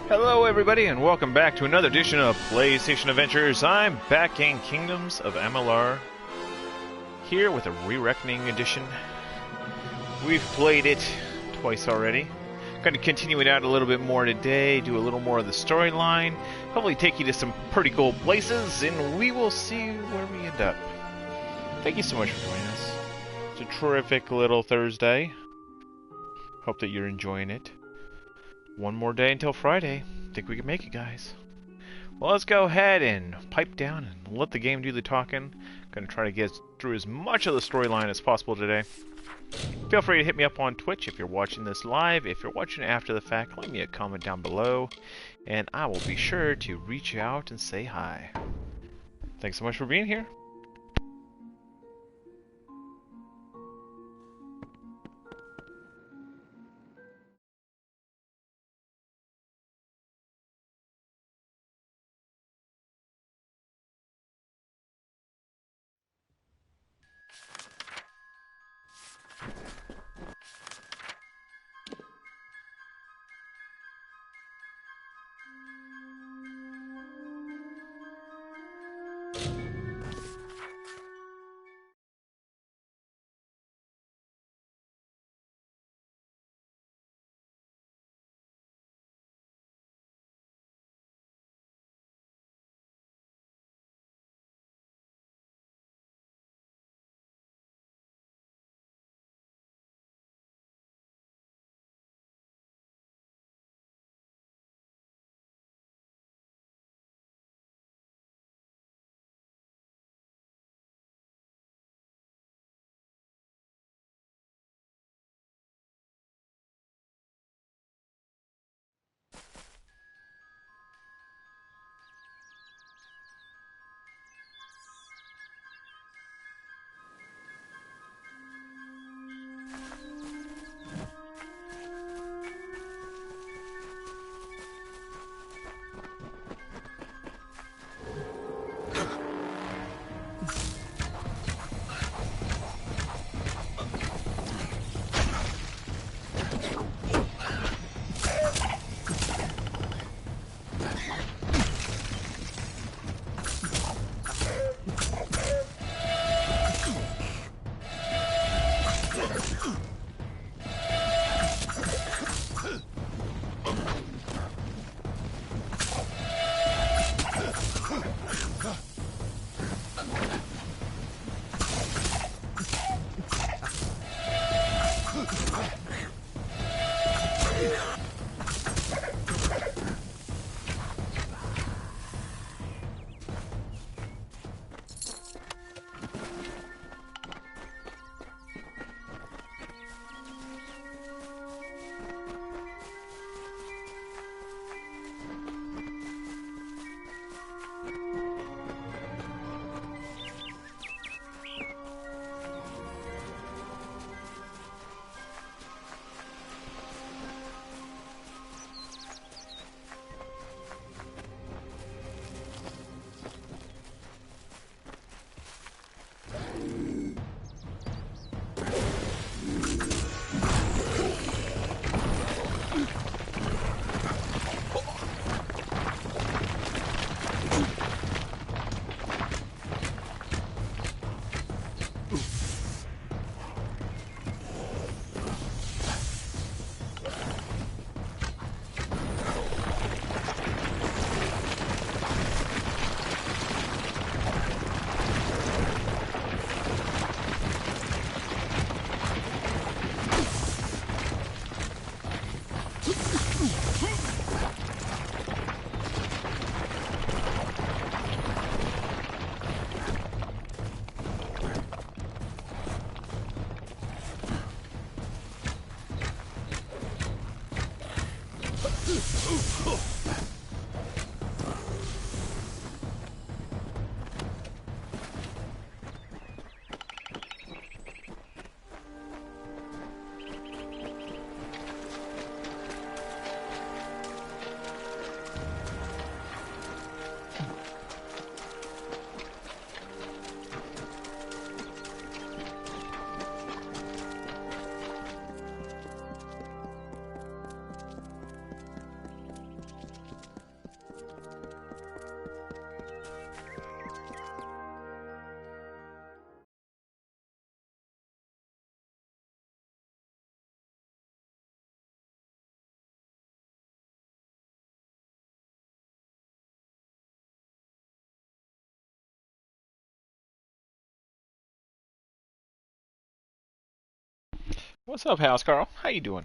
Hello everybody and welcome back to another edition of PlayStation Adventures. I'm back in Kingdoms of Amalur, here with a Re-Reckoning edition. We've played it twice already. Going to continue it out a little bit more today, do a little more of the storyline, hopefully take you to some pretty cool places, and we will see where we end up. Thank you so much for joining us. It's a terrific little Thursday. Hope that you're enjoying it. One more day until Friday. Think we can make it, guys. Well, let's go ahead and pipe down and let the game do the talking. Gonna try to get through as much of the storyline as possible today. Feel free to hit me up on Twitch if you're watching this live. If you're watching after the fact, leave me a comment down below, and I will be sure to reach out and say hi. Thanks so much for being here. What's up, House Carl? How you doing?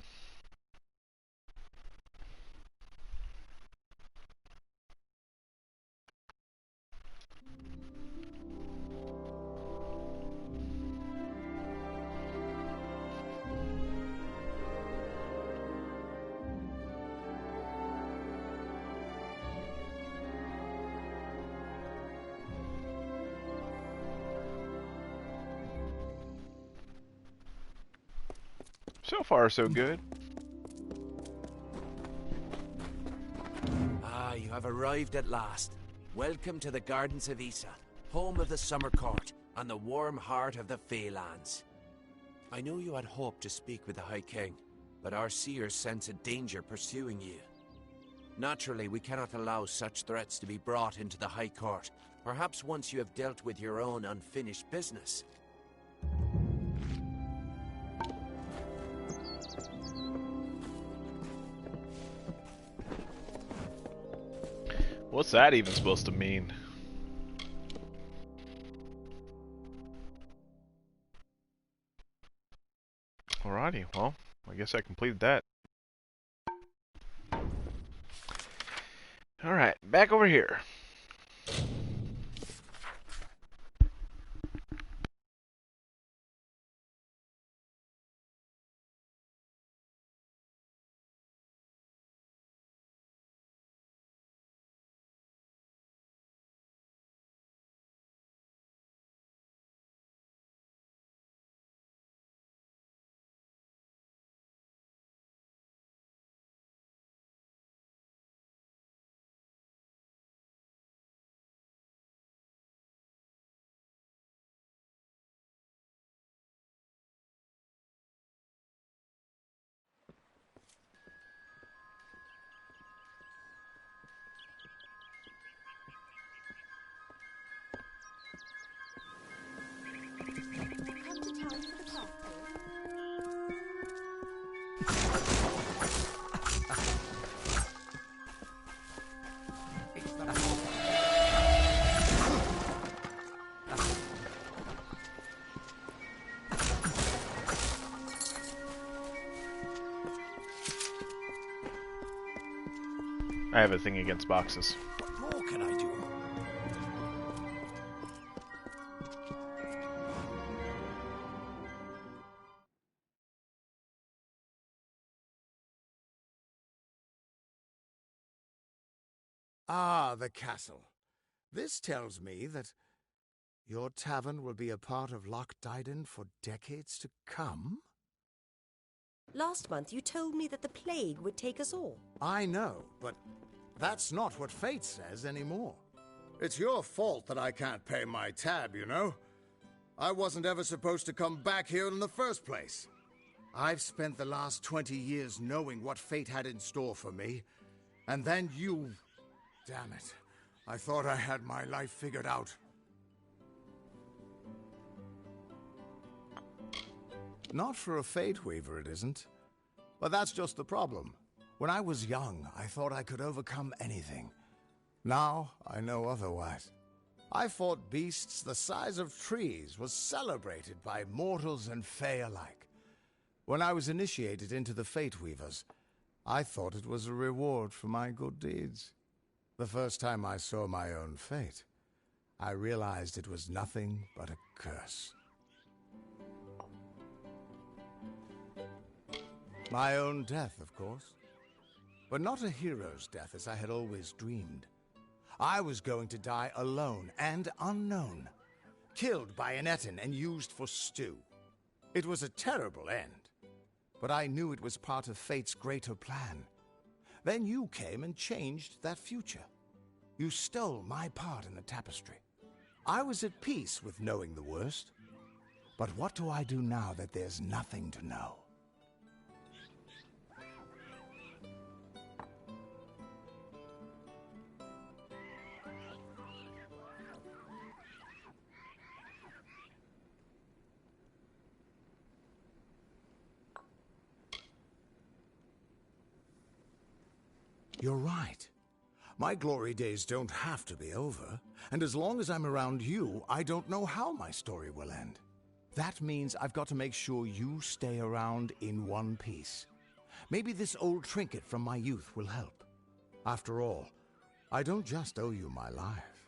So far, so good. Ah, you have arrived at last. Welcome to the Gardens of Issa, home of the Summer Court, and the warm heart of the Feylands. I know you had hoped to speak with the High King, but our seers sense a danger pursuing you. Naturally, we cannot allow such threats to be brought into the High Court, perhaps once you have dealt with your own unfinished business. What's that even supposed to mean? Alrighty, well, I guess I completed that. Alright, back over here. Come to town for the coffee. I have a thing against boxes. What more can I do? Ah, the castle. This tells me that your tavern will be a part of Loch Dyden for decades to come? Last month you told me that the plague would take us all. I know, but that's not what fate says anymore. It's your fault that I can't pay my tab, you know? I wasn't ever supposed to come back here in the first place. I've spent the last 20 years knowing what fate had in store for me, and then you... Damn it. I thought I had my life figured out. Not for a Fate Weaver, it isn't. But that's just the problem. When I was young, I thought I could overcome anything. Now, I know otherwise. I fought beasts the size of trees, was celebrated by mortals and Fey alike. When I was initiated into the Fate Weavers, I thought it was a reward for my good deeds. The first time I saw my own fate, I realized it was nothing but a curse. My own death, of course. But not a hero's death as I had always dreamed. I was going to die alone and unknown, killed by an Etin and used for stew. It was a terrible end, but I knew it was part of fate's greater plan. Then you came and changed that future. You stole my part in the tapestry. I was at peace with knowing the worst. But what do I do now that there's nothing to know? You're right. My glory days don't have to be over, and as long as I'm around you, I don't know how my story will end. That means I've got to make sure you stay around in one piece. Maybe this old trinket from my youth will help. After all, I don't just owe you my life.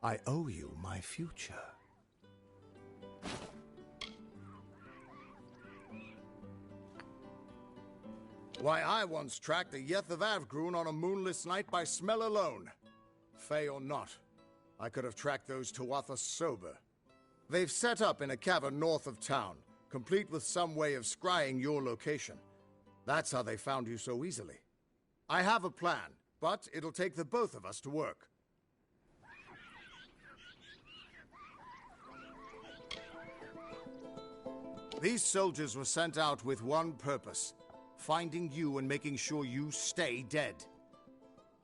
I owe you my future. Why, I once tracked the Yeth of Avgrun on a moonless night by smell alone. Fey or not, I could have tracked those Tuatha sober. They've set up in a cavern north of town, complete with some way of scrying your location. That's how they found you so easily. I have a plan, but it'll take the both of us to work. These soldiers were sent out with one purpose: finding you and making sure you stay dead.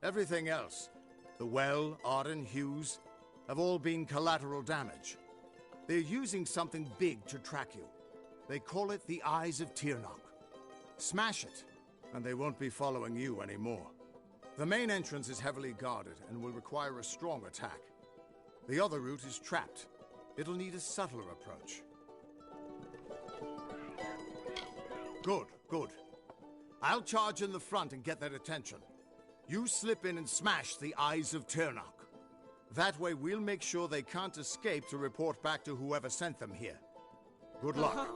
Everything else, the Well, Arden, Hughes, have all been collateral damage. They're using something big to track you. They call it the Eyes of Tirnoch. Smash it, and they won't be following you anymore. The main entrance is heavily guarded and will require a strong attack. The other route is trapped. It'll need a subtler approach. Good, good. I'll charge in the front and get their attention. You slip in and smash the Eyes of Tirnoch. That way we'll make sure they can't escape to report back to whoever sent them here. Good luck.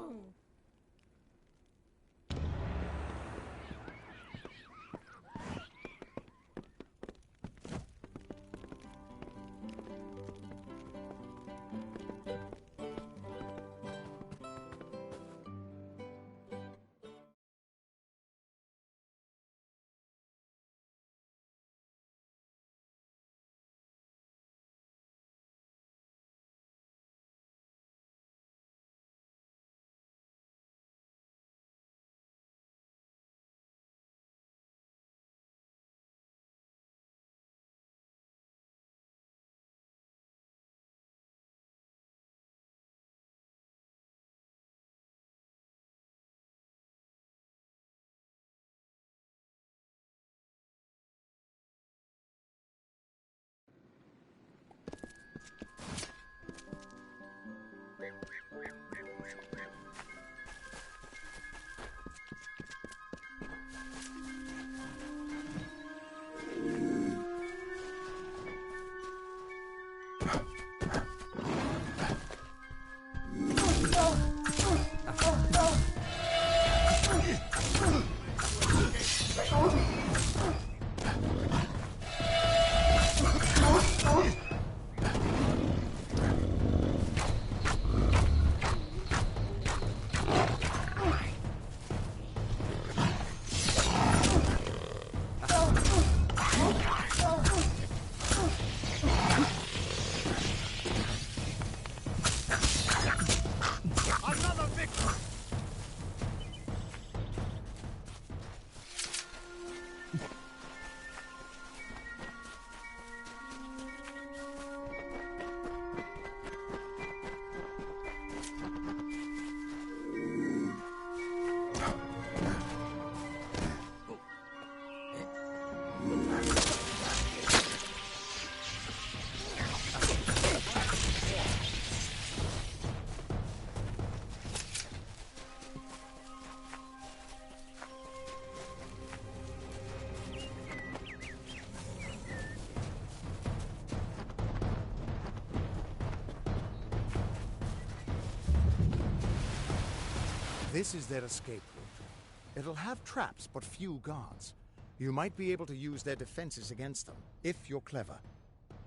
This is their escape route. It'll have traps, but few guards. You might be able to use their defenses against them, if you're clever.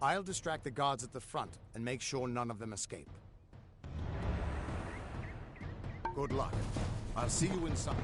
I'll distract the guards at the front and make sure none of them escape. Good luck. I'll see you inside.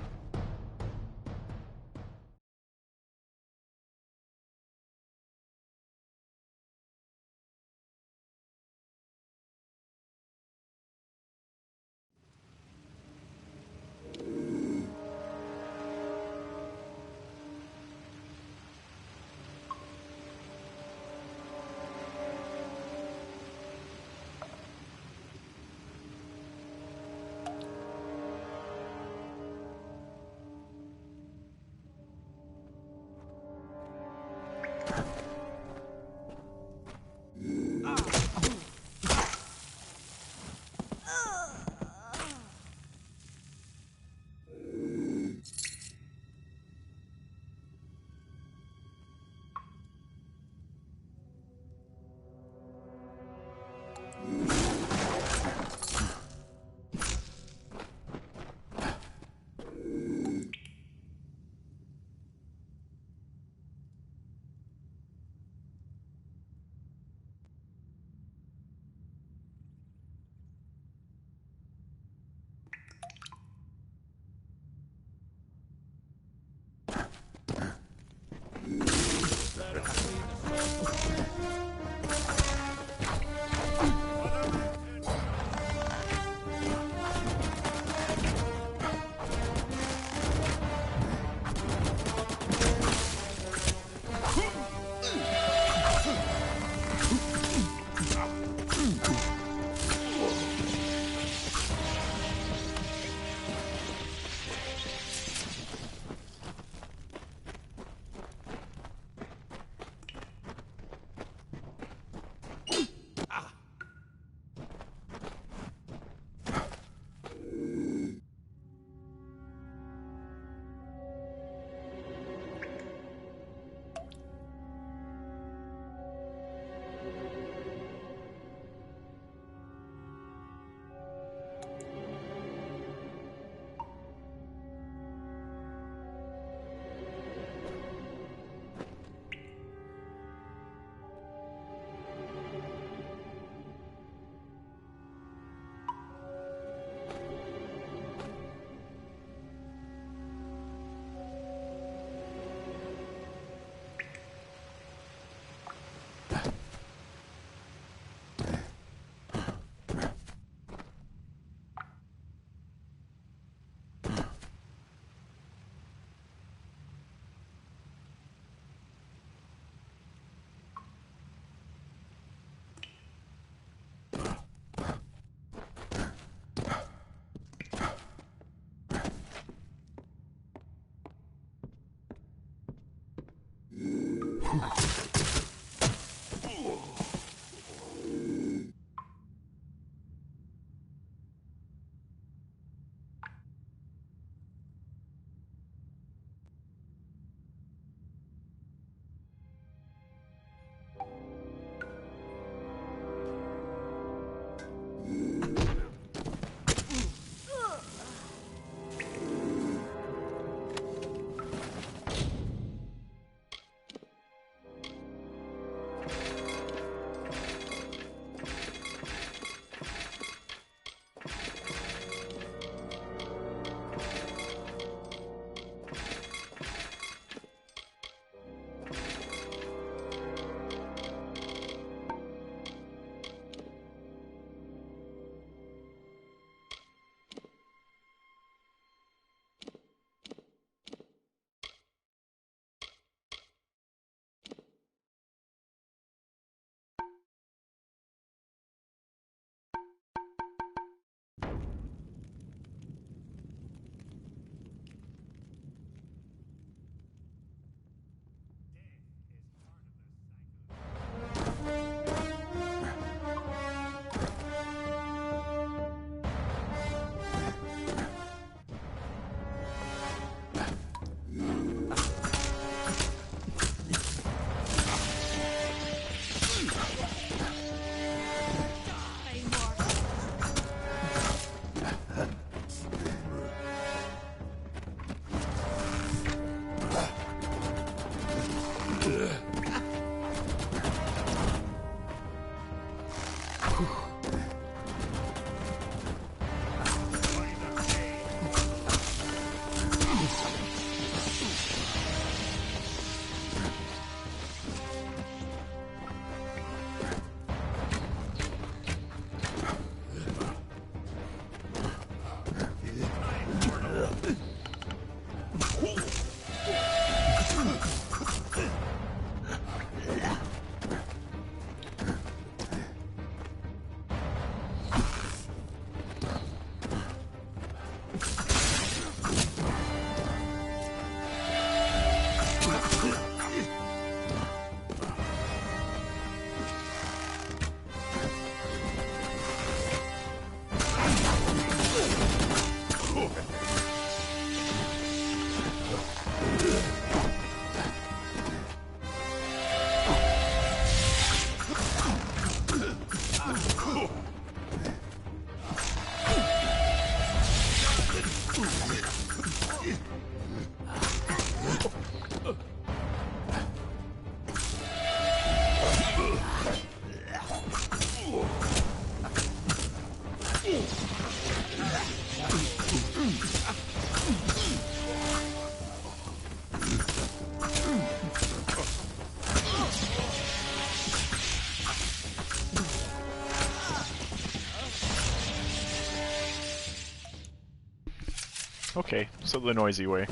Okay, so the noisy way,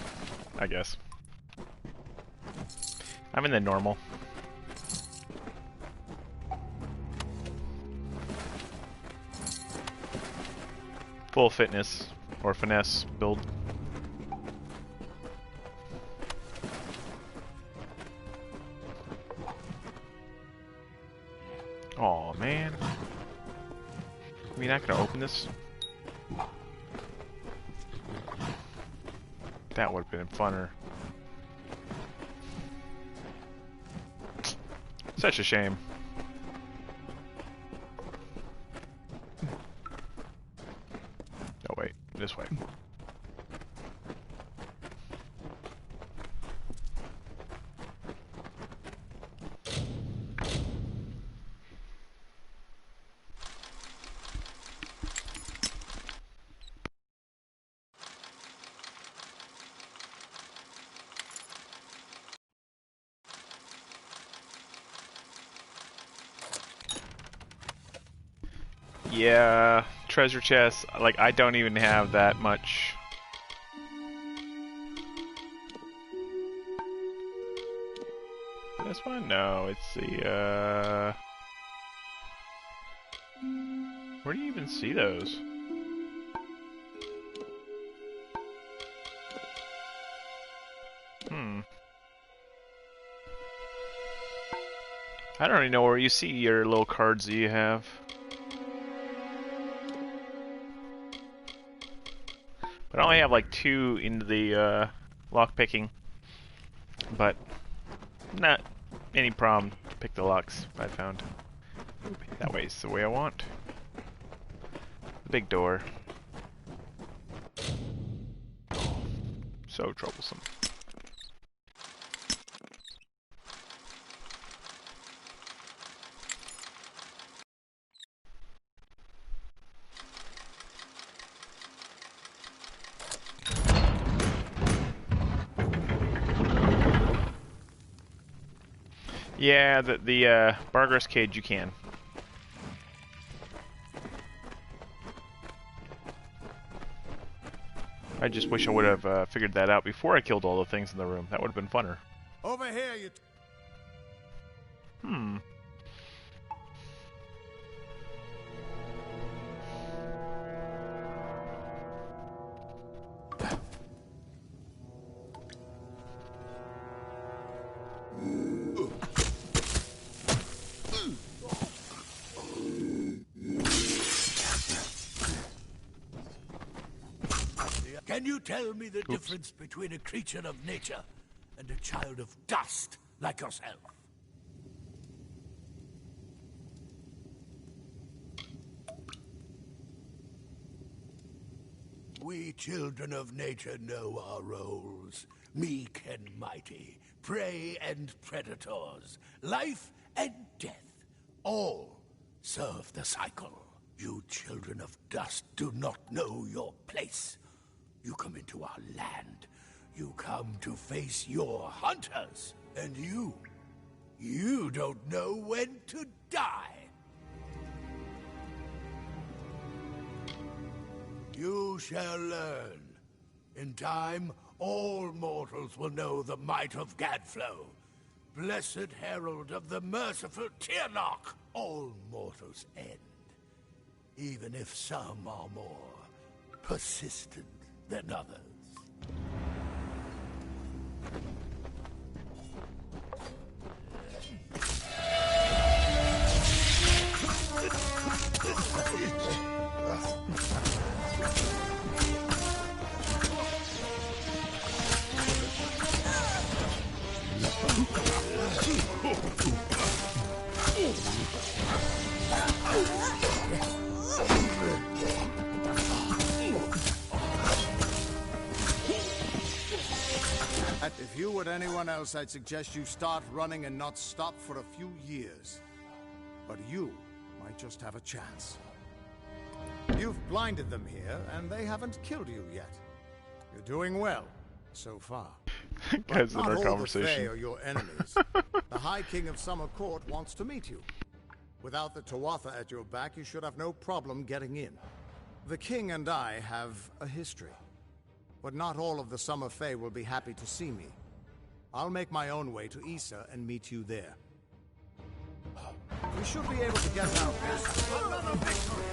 I guess. I'm in the normal. Full fitness, or finesse build. Aw, man. Are we not gonna open this? That would have been funner. Such a shame. Oh wait, this way. Yeah, treasure chest. Like, I don't even have that much. This one? No, it's the, where do you even see those? I don't even know where you see your little cards that you have. But I only have like 2 in the lock picking. But not any problem to pick the locks, I found. That way is the way I want. The big door. So troublesome. Yeah, the Barger's cage you can. I just wish I would have figured that out before I killed all the things in the room. That would have been funner. Over here, you... Hmm. Can you tell me the difference between a creature of nature and a child of dust like yourself? We children of nature know our roles. Meek and mighty, prey and predators, life and death, all serve the cycle. You children of dust do not know your place. You come into our land. You come to face your hunters. And you don't know when to die. You shall learn. In time, all mortals will know the might of Gadflow. Blessed herald of the merciful Tyrnok. All mortals end. Even if some are more persistent than others. If you were anyone else, I'd suggest you start running and not stop for a few years. But you might just have a chance. You've blinded them here, and they haven't killed you yet. You're doing well, so far. Guys, in Not our all conversation. the Fae are your enemies. The High King of Summer Court wants to meet you. Without the Tuatha at your back, you should have no problem getting in. The King and I have a history. But not all of the Summer Fae will be happy to see me. I'll make my own way to Issa and meet you there. We should be able to get out this. Another victory!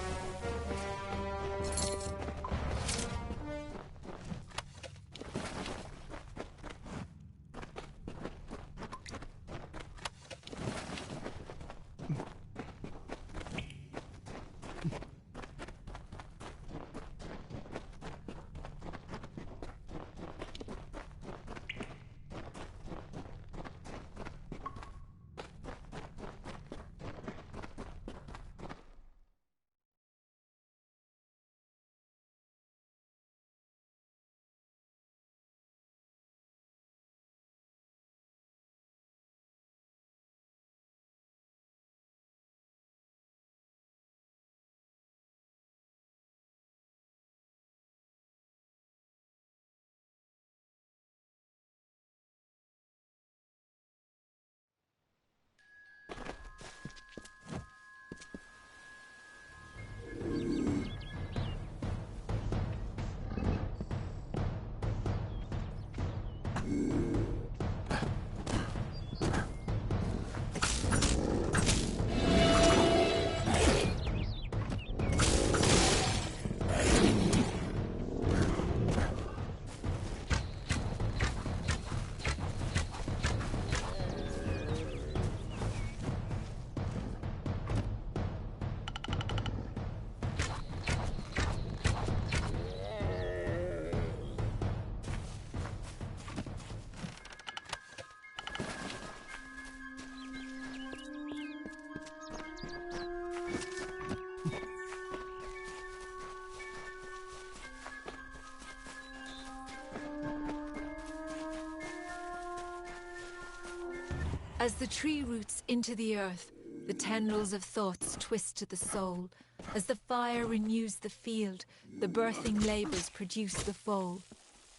As the tree roots into the earth, the tendrils of thoughts twist to the soul. As the fire renews the field, the birthing labours produce the foal.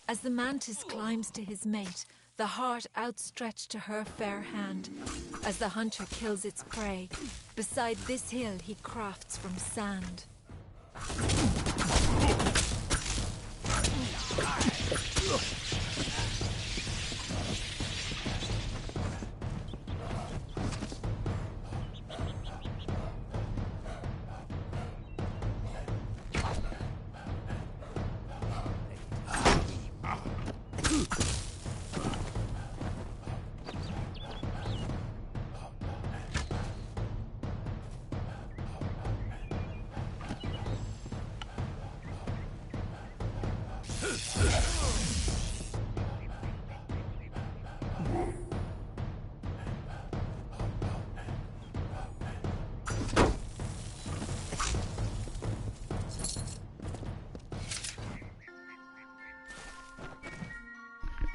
As the mantis climbs to his mate, the heart outstretched to her fair hand. As the hunter kills its prey, beside this hill he crafts from sand.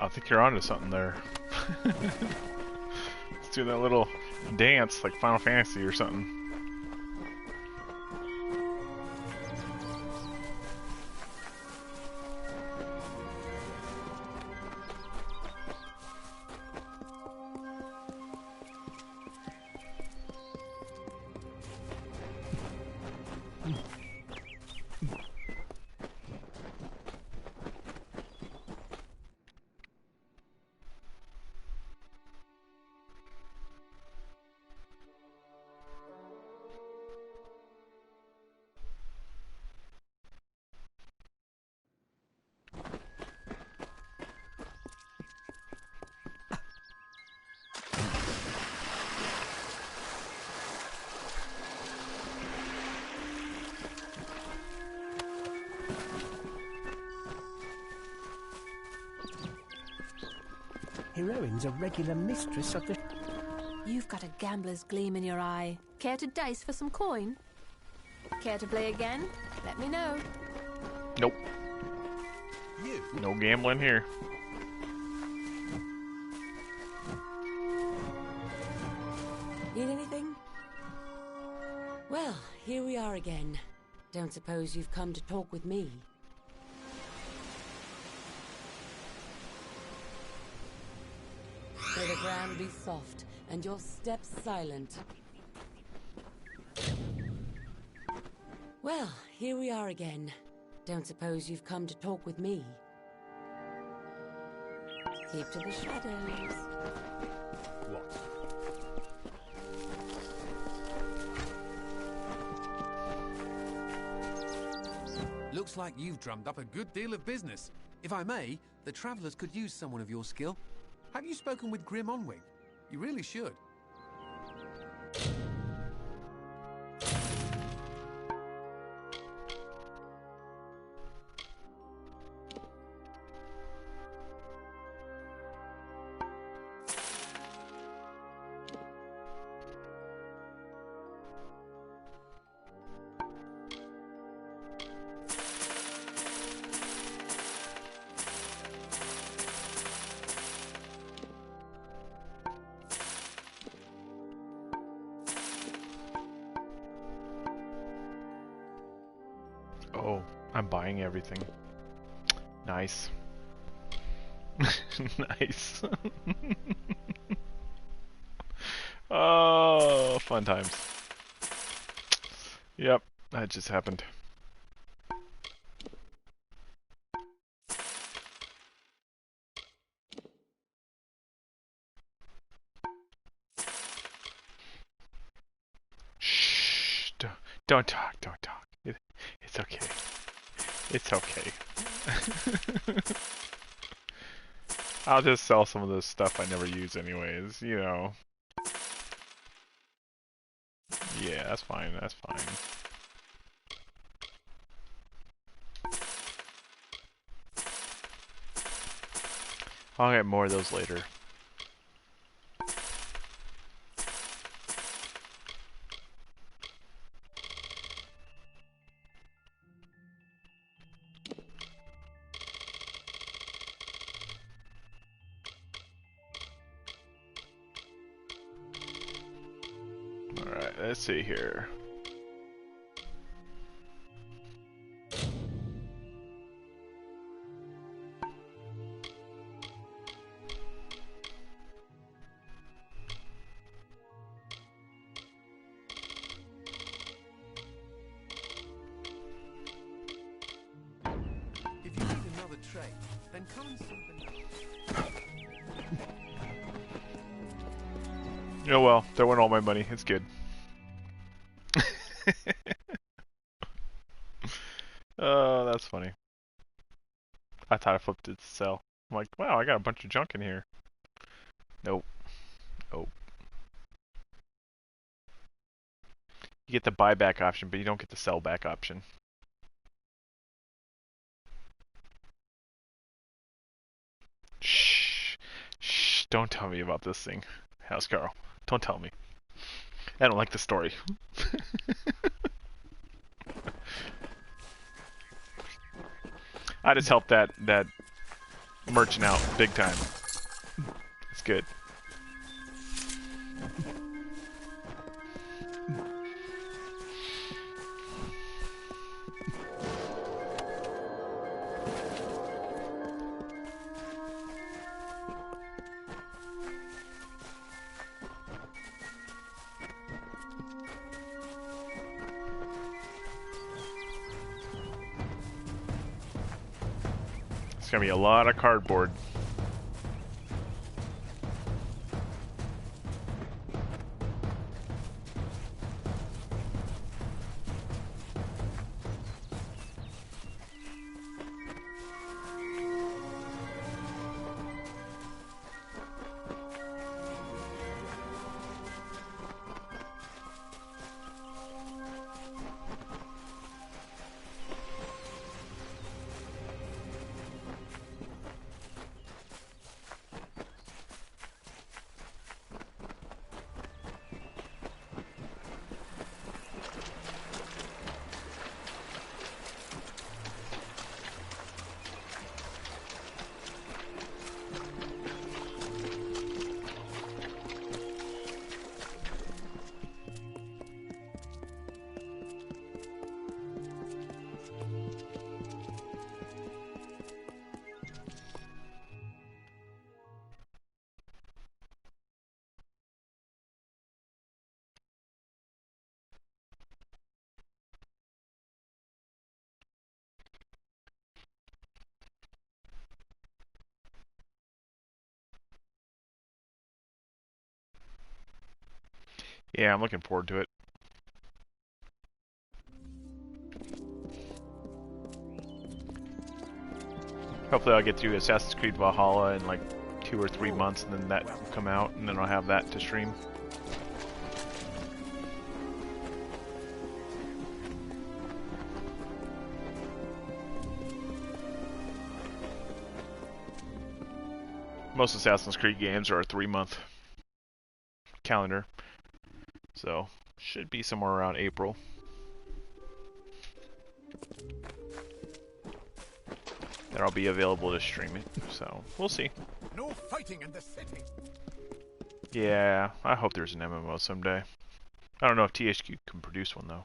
I think you're onto something there. Let's do that little dance like Final Fantasy or something. Heroine's a regular mistress of the... You've got a gambler's gleam in your eye. Care to dice for some coin? Care to play again? Let me know. Nope. No gambling here. Need anything? Well, here we are again. Don't suppose you've come to talk with me? May the ground be soft and your steps silent. Well, here we are again. Don't suppose you've come to talk with me? Keep to the shadows. What? Looks like you've drummed up a good deal of business. If I may, the Travellers could use someone of your skill. Have you spoken with Grim Onwing? You really should. Oh, I'm buying everything. Nice. Nice. Oh, fun times. Yep, that just happened. Shh, don't talk, don't talk. It's okay. It's okay. I'll just sell some of this stuff I never use anyways, you know. Yeah, that's fine, that's fine. I'll get more of those later. let's see here. If you need another tray, then come and see the... Oh well, that went all my money. It's good. Oh, that's funny. I thought I flipped it to sell. I'm like, wow, I got a bunch of junk in here. Nope. Nope. You get the buyback option, but you don't get the sell back option. Shh. Shh. Don't tell me about this thing. House Carl. Don't tell me. I don't like the story. I just helped that merchant out big time. It's good. It's gonna be a lot of cardboard. Yeah, I'm looking forward to it. Hopefully I'll get through Assassin's Creed Valhalla in like 2 or 3 months, and then that will come out, and then I'll have that to stream. Most Assassin's Creed games are a 3-month calendar, so should be somewhere around April. That I'll be available to stream it, so we'll see. No fighting in the city. Yeah, I hope there's an MMO someday. I don't know if THQ can produce one though.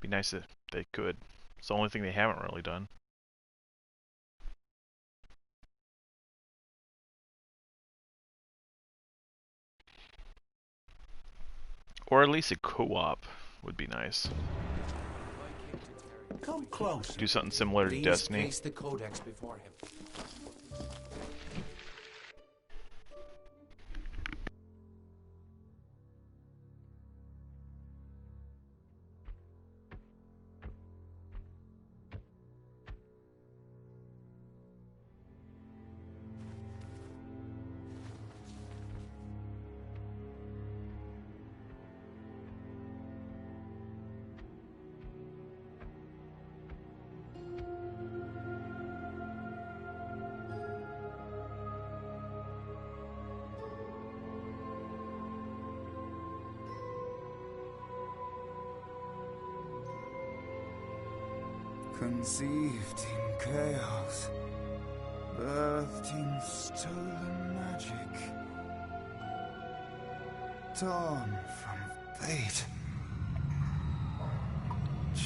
Be nice if they could. It's the only thing they haven't really done. Or at least a co-op would be nice. Come close. Do something similar to Please Destiny. place the codex before him. Conceived in chaos, birthed in stolen magic, torn from fate.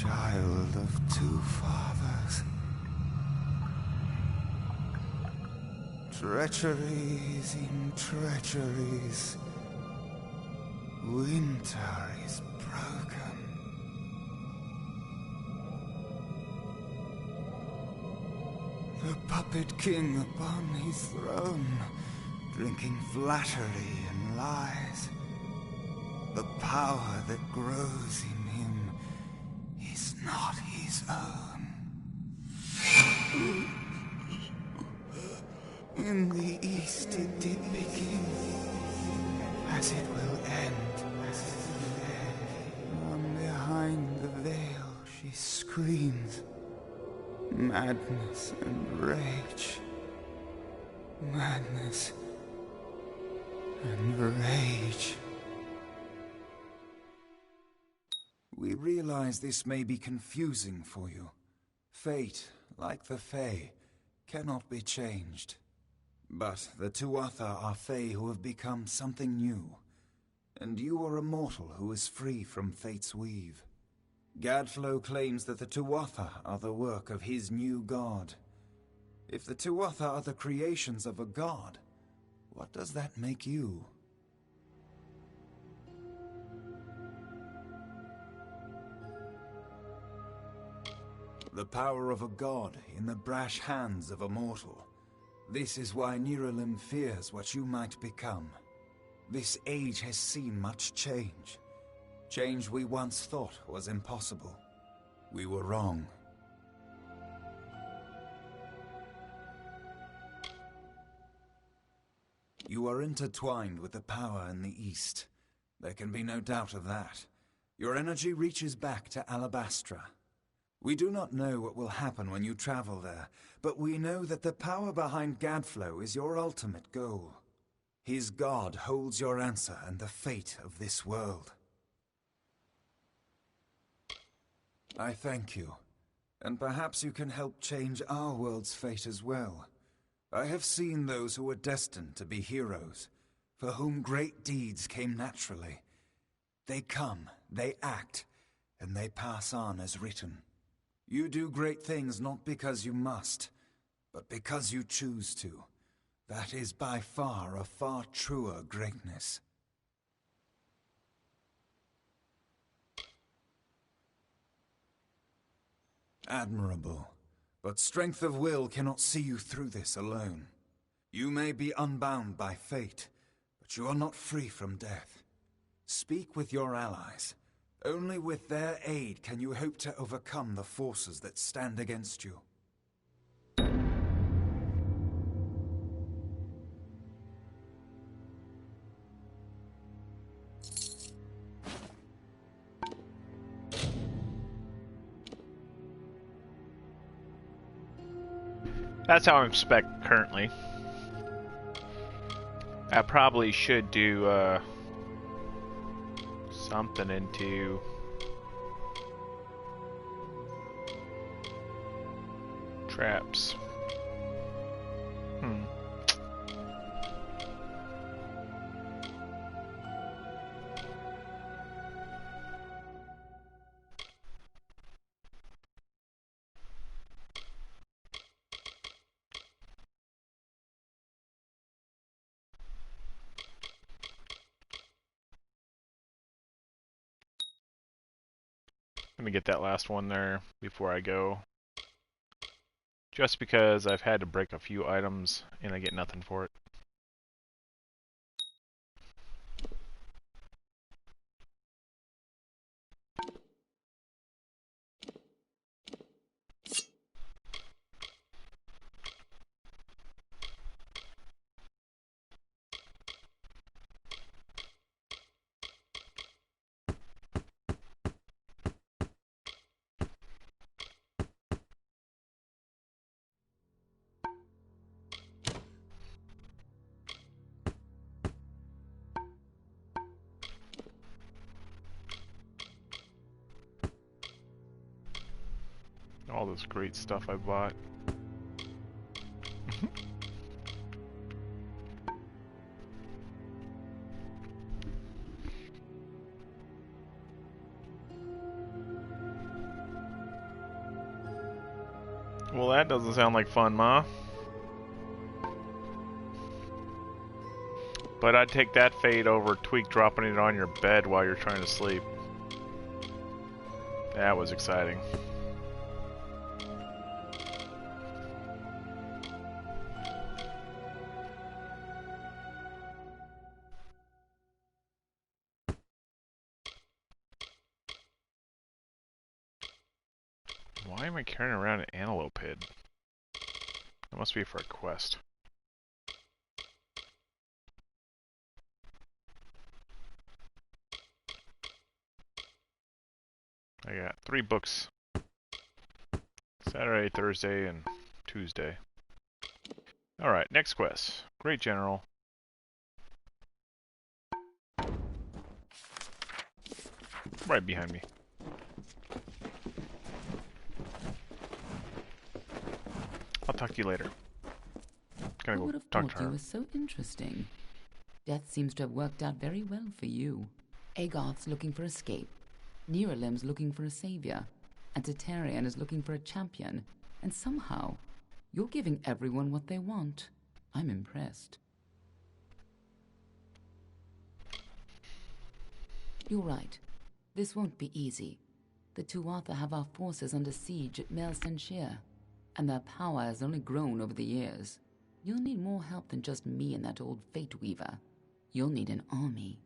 child of two fathers. Treacheries in treacheries. Winter is broken. The puppet king upon his throne, drinking flattery and lies. The power that grows in him is not his own. In the east it did begin, as it will end. From behind the veil she screams, madness and rage. Madness and rage. We realize this may be confusing for you. Fate, like the Fae, cannot be changed. But the Tuatha are Fae who have become something new. And you are a mortal who is free from Fate's weave. Gadflow claims that the Tuatha are the work of his new god. If the Tuatha are the creations of a god, what does that make you? The power of a god in the brash hands of a mortal. This is why Niralim fears what you might become. This age has seen much change. Change we once thought was impossible. We were wrong. You are intertwined with the power in the East. There can be no doubt of that. Your energy reaches back to Alabastra. We do not know what will happen when you travel there, but we know that the power behind Gadflow is your ultimate goal. His god holds your answer and the fate of this world. I thank you, and perhaps you can help change our world's fate as well. I have seen those who were destined to be heroes, for whom great deeds came naturally. They come, they act, and they pass on as written. You do great things not because you must, but because you choose to. That is by far a far truer greatness. Admirable, but strength of will cannot see you through this alone. You may be unbound by fate, but you are not free from death. Speak with your allies. Only with their aid can you hope to overcome the forces that stand against you. That's how I'm spec currently. I probably should do something into traps. Let me get that last one there before I go. Just because I've had to break a few items and I get nothing for it. All this great stuff I bought. Well, that doesn't sound like fun, Ma. But I'd take that fate over Tweak dropping it on your bed while you're trying to sleep. That was exciting. Why am I carrying around an antelope head? That must be for a quest. I got 3 books. Saturday, Thursday, and Tuesday. Alright, next quest. Great General. Right behind me. I'll talk to you later. Gotta Who go would have talk to thought you her. were so interesting? Death seems to have worked out very well for you. Agarth's looking for escape. Neuralim's looking for a savior. And Tatarian is looking for a champion. And somehow, you're giving everyone what they want. I'm impressed. You're right. This won't be easy. The Tuatha have our forces under siege at Mel Senshir, and their power has only grown over the years. You'll need more help than just me and that old Fate Weaver. You'll need an army.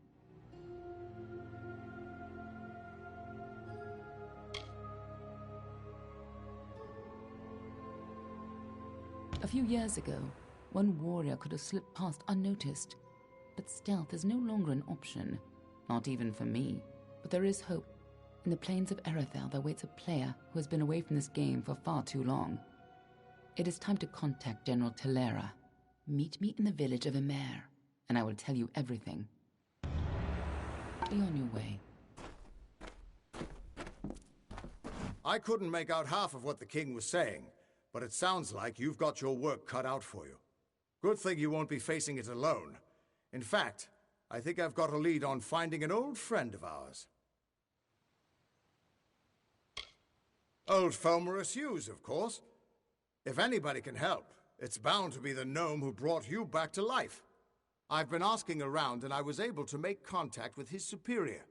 A few years ago, one warrior could have slipped past unnoticed, but stealth is no longer an option. Not even for me. But there is hope. In the plains of Erethel, there waits a player who has been away from this game for far too long. It is time to contact General Telera. Meet me in the village of Emer, and I will tell you everything. Be on your way. I couldn't make out half of what the king was saying, but it sounds like you've got your work cut out for you. Good thing you won't be facing it alone. In fact, I think I've got a lead on finding an old friend of ours. Old Fomerus Hughes, of course. If anybody can help, it's bound to be the gnome who brought you back to life. I've been asking around, and I was able to make contact with his superior.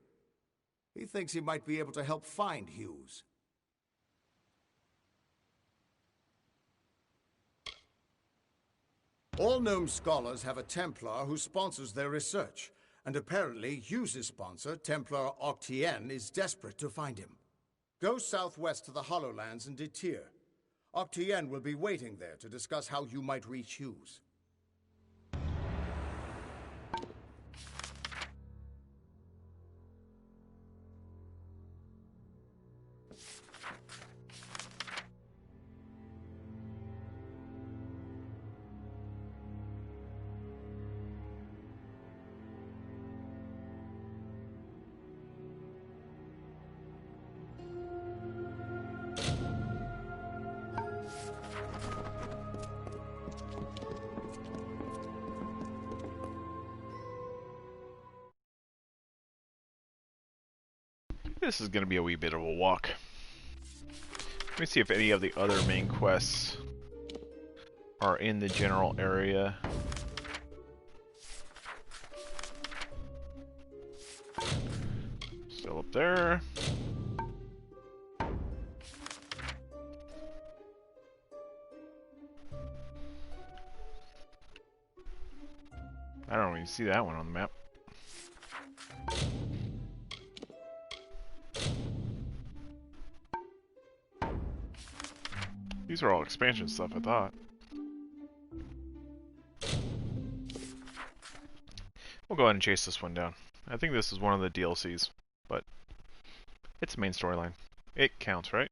He thinks he might be able to help find Hughes. All gnome scholars have a Templar who sponsors their research, and apparently Hughes' sponsor, Templar Octien, is desperate to find him. Go southwest to the Hollowlands and Detir. Octien will be waiting there to discuss how you might reach Hughes. This is going to be a wee bit of a walk. Let me see if any of the other main quests are in the general area. Still up there. I don't even see that one on the map. These are all expansion stuff, I thought. We'll go ahead and chase this one down. I think this is one of the DLCs, but it's the main storyline. It counts, right?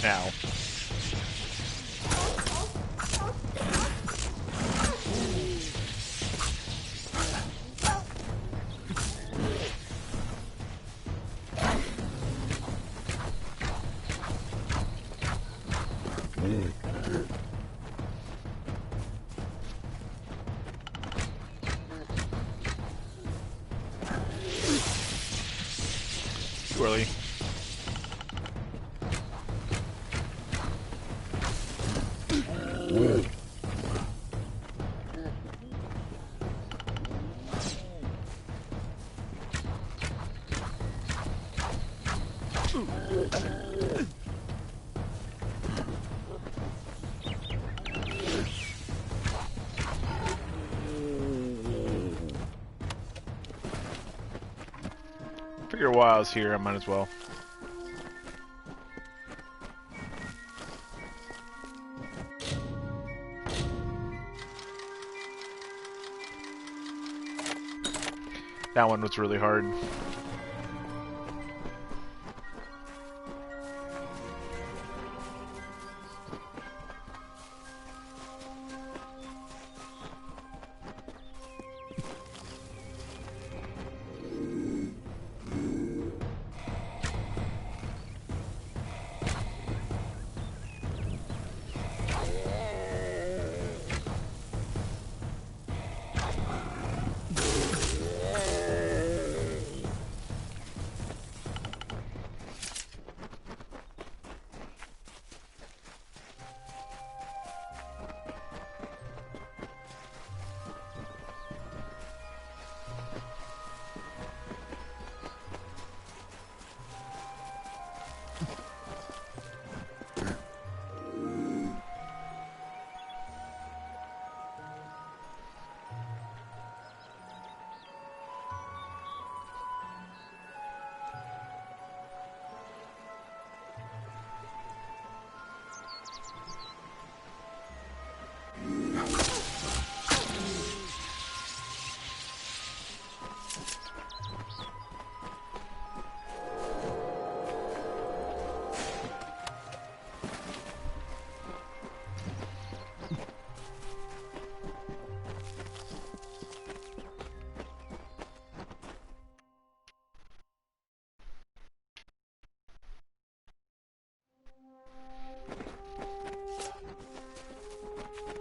Ow. Too early. Figure while I was here, I might as well. That one was really hard.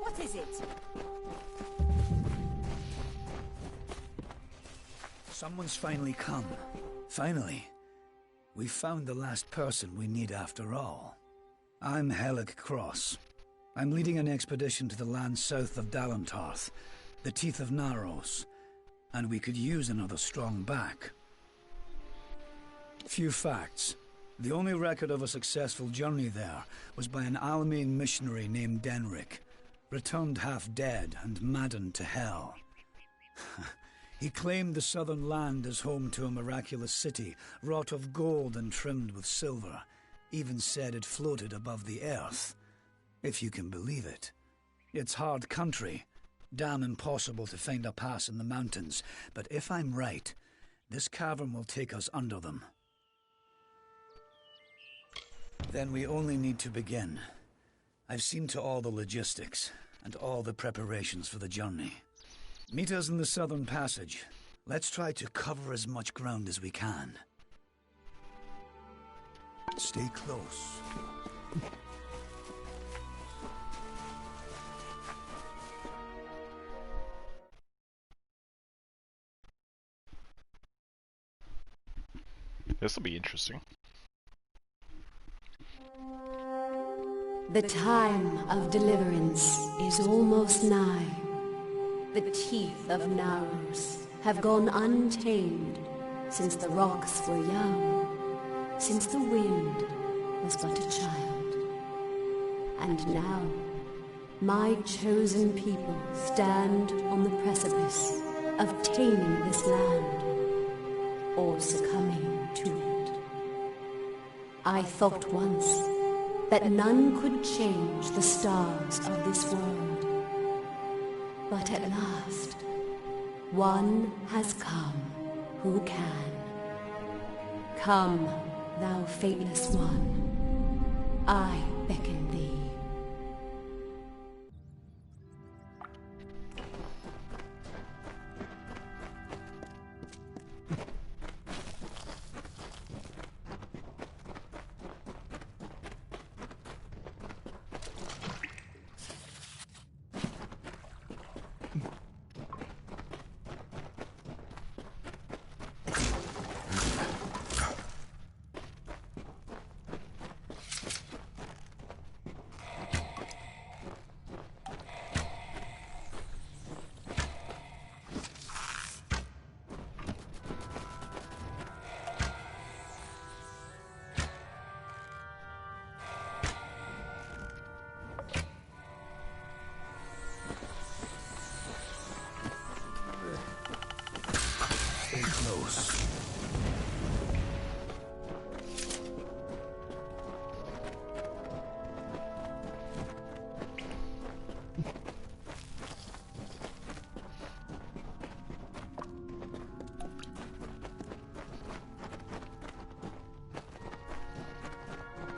What is it? Someone's finally come. Finally. We found the last person we need after all. I'm Helig Cross. I'm leading an expedition to the land south of Dalentarth, the Teeth of Naros, and we could use another strong back. Few facts. The only record of a successful journey there was by an Almain missionary named Denric, returned half dead and maddened to hell. He claimed the southern land as home to a miraculous city, wrought of gold and trimmed with silver, even said it floated above the earth, if you can believe it. It's hard country, damn impossible to find a pass in the mountains, but if I'm right, this cavern will take us under them. Then we only need to begin. I've seen to all the logistics, and all the preparations for the journey. Meet us in the southern passage. Let's try to cover as much ground as we can. Stay close. This will be interesting. The time of deliverance is almost nigh. The teeth of Naros have gone untamed since the rocks were young, since the wind was but a child. And now, my chosen people stand on the precipice of taming this land, or succumbing to it. I thought once that none could change the stars of this world. But at last, one has come who can. Come, thou fateless one. I beckon thee.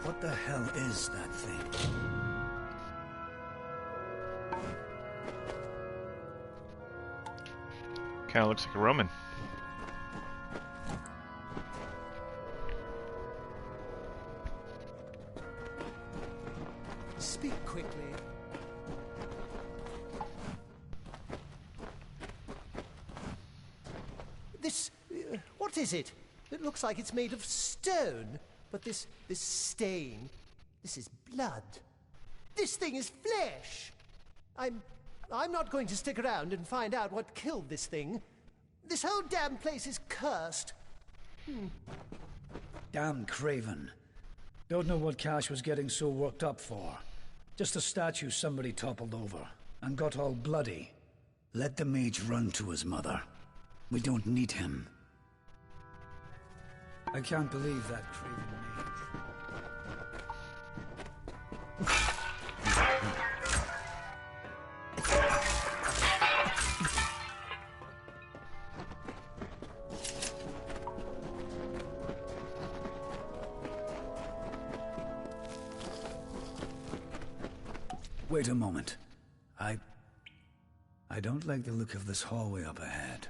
What the hell is that thing? Kinda looks like a Roman. Speak quickly. This... what is it? It looks like it's made of stone. But this stain... this is blood. This thing is flesh! I'm not going to stick around and find out what killed this thing. This whole damn place is cursed. Damn craven. Don't know what Cash was getting so worked up for. Just a statue somebody toppled over and got all bloody. Let the mage run to his mother. We don't need him. I can't believe that craven mage. Wait a moment. I don't like the look of this hallway up ahead.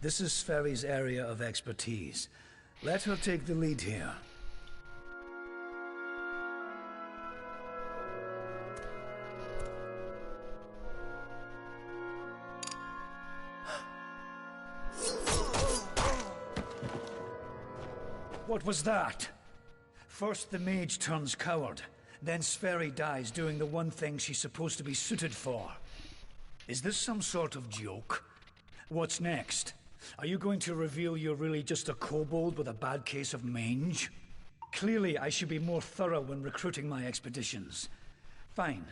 This is Sferry's area of expertise. Let her take the lead here. What was that? First the mage turns coward. Then Sferry dies doing the one thing she's supposed to be suited for. Is this some sort of joke? What's next? Are you going to reveal you're really just a kobold with a bad case of mange? Clearly, I should be more thorough when recruiting my expeditions. Fine.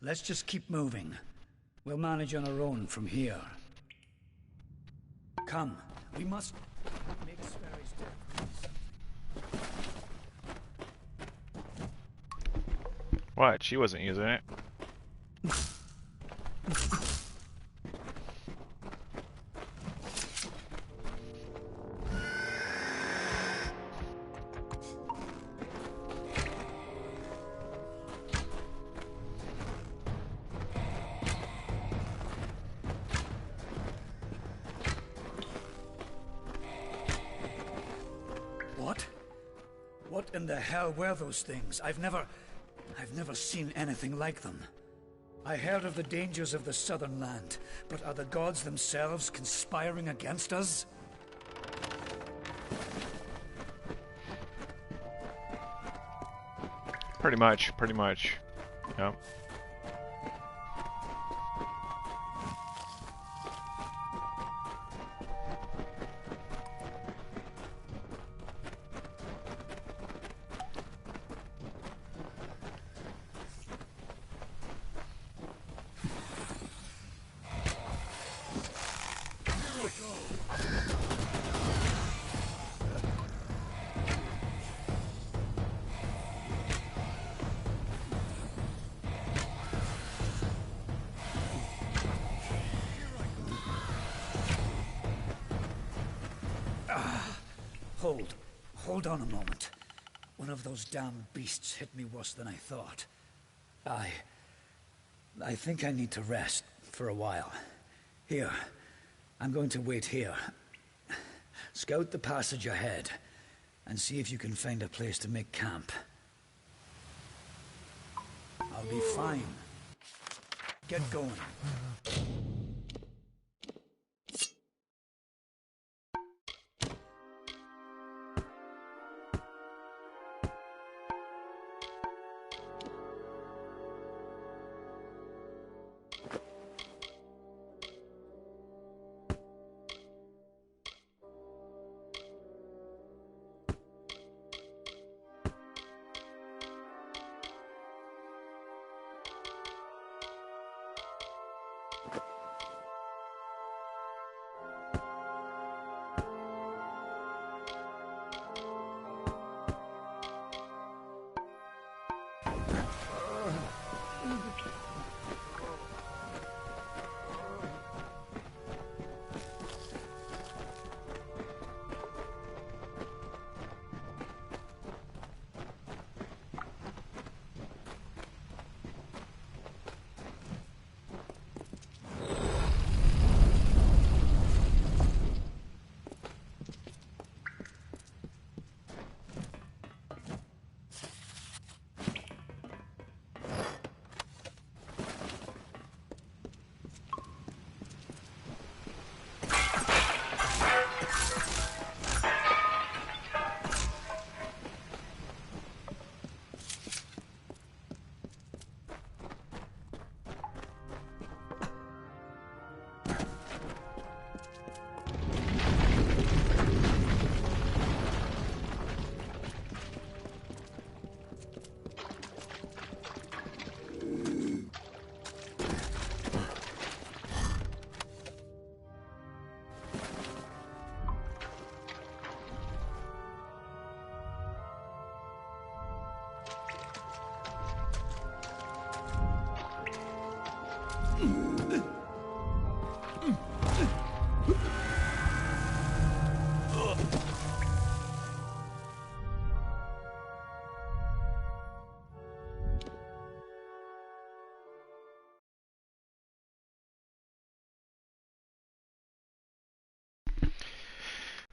Let's just keep moving. We'll manage on our own from here. Come. We must make Sferry's death. What? She wasn't using it. What? What in the hell were those things? I've never seen anything like them. I heard of the dangers of the southern land, but are the gods themselves conspiring against us? Pretty much. Yep. Hold on a moment. One of those damn beasts hit me worse than I thought. I think I need to rest for a while. Here, I'm going to wait here. Scout the passage ahead, and see if you can find a place to make camp. I'll be fine. Get going.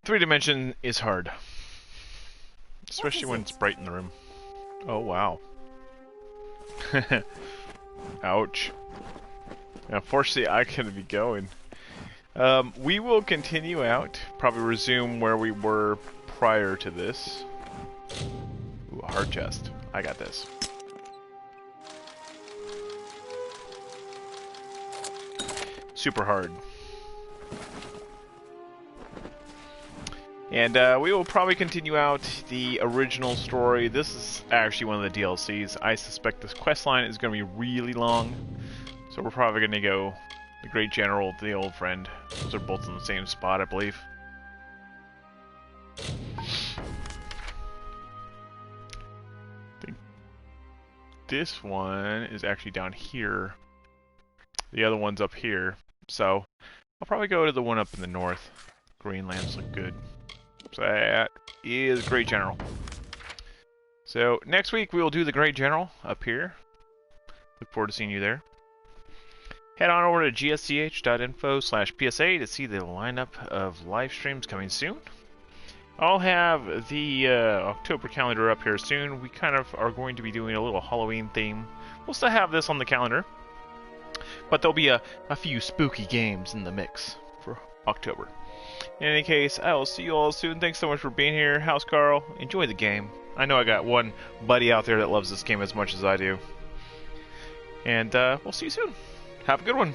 Three dimension is hard. Especially when it's bright in the room. Oh, wow. Ouch. Unfortunately, I couldn't be going. We will continue out. Probably resume where we were prior to this. Ooh, a hard chest. I got this. Super hard. And we will probably continue out the original story. This is actually one of the DLCs. I suspect this questline is going to be really long. So we're probably going to go the Great General to the Old Friend. Those are both in the same spot, I believe. I think this one is actually down here. The other one's up here. So I'll probably go to the one up in the north. Greenlands look good. So that is Great General. So next week we will do the Great General up here. Look forward to seeing you there. Head on over to gsch.info/PSA to see the lineup of live streams coming soon. I'll have the October calendar up here soon. We kind of are going to be doing a little Halloween theme. We'll still have this on the calendar, but there'll be a few spooky games in the mix for October. In any case, I will see you all soon. Thanks so much for being here. House Carl, enjoy the game. I know I got one buddy out there that loves this game as much as I do. And we'll see you soon. Have a good one.